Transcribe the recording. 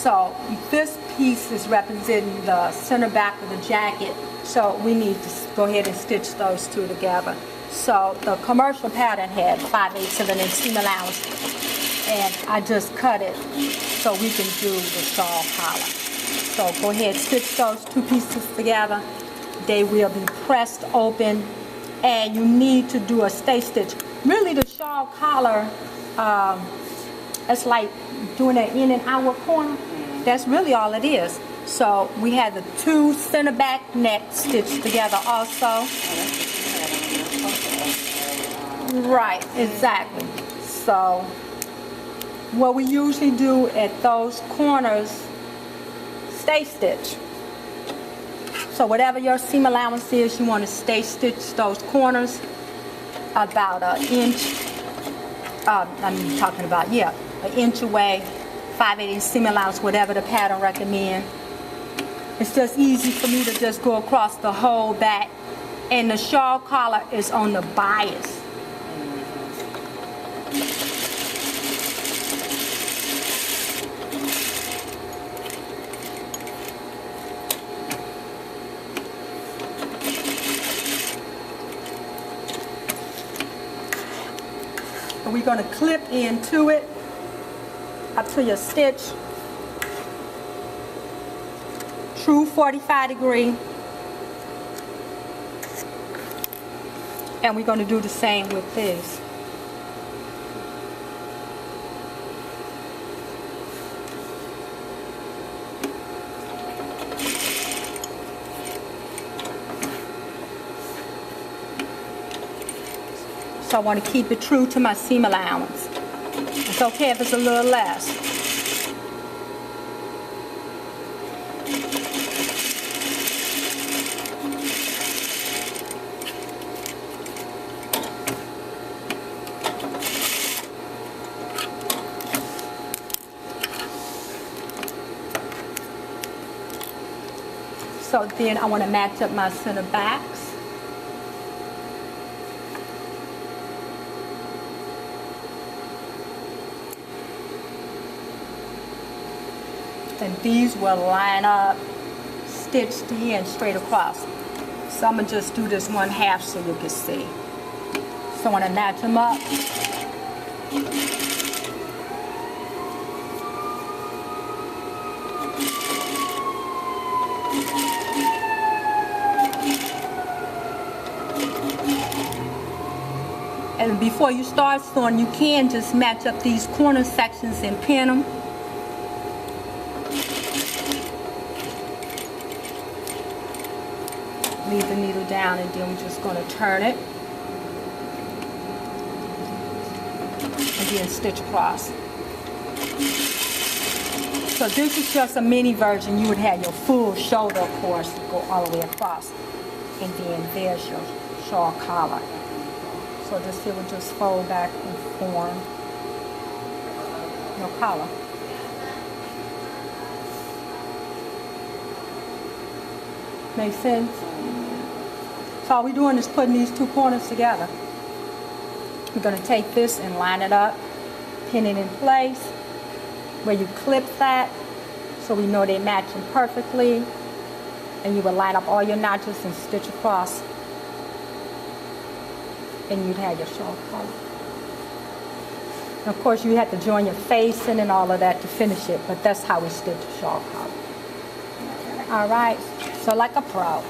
So this piece is representing the center back of the jacket. So we need to go ahead and stitch those two together. So the commercial pattern had 5/8 of an inch seam allowance, and I just cut it so we can do the shawl collar. So go ahead, stitch those two pieces together. They will be pressed open, and you need to do a stay stitch. Really, the shawl collar, it's like doing an in and outward corner. That's really all it is. So we had the two center back neck stitched together also. Right, exactly. So what we usually do at those corners, stay stitch. So whatever your seam allowance is, you want to stay stitch those corners about an inch. I'm talking about, yeah, an inch away, 5/8 seam allowance, whatever the pattern recommend. It's just easy for me to just go across the whole back, and the shawl collar is on the bias. And we're going to clip into it up to your stitch. True 45-degree. And we're going to do the same with this. So I want to keep it true to my seam allowance. It's okay if it's a little less. So then I want to match up my center backs. And these will line up, stitched in straight across. So I'm going to just do this 1/2 so you can see. So I want to match them up. And before you start sewing, you can just match up these corner sections and pin them. Leave the needle down, and then we're just going to turn it and then stitch across. So this is just a mini version. You would have your full shoulder, of course, go all the way across, and then there's your shawl collar. So this here will just fold back and form your collar. Make sense? So all we're doing is putting these two corners together. We're going to take this and line it up, pin it in place where you clip that so we know they're matching perfectly. And you will line up all your notches and stitch across. And you'd have your shawl collar. And of course you have to join your facing and all of that to finish it, but that's how we stitch a shawl collar. All right, so like a pro.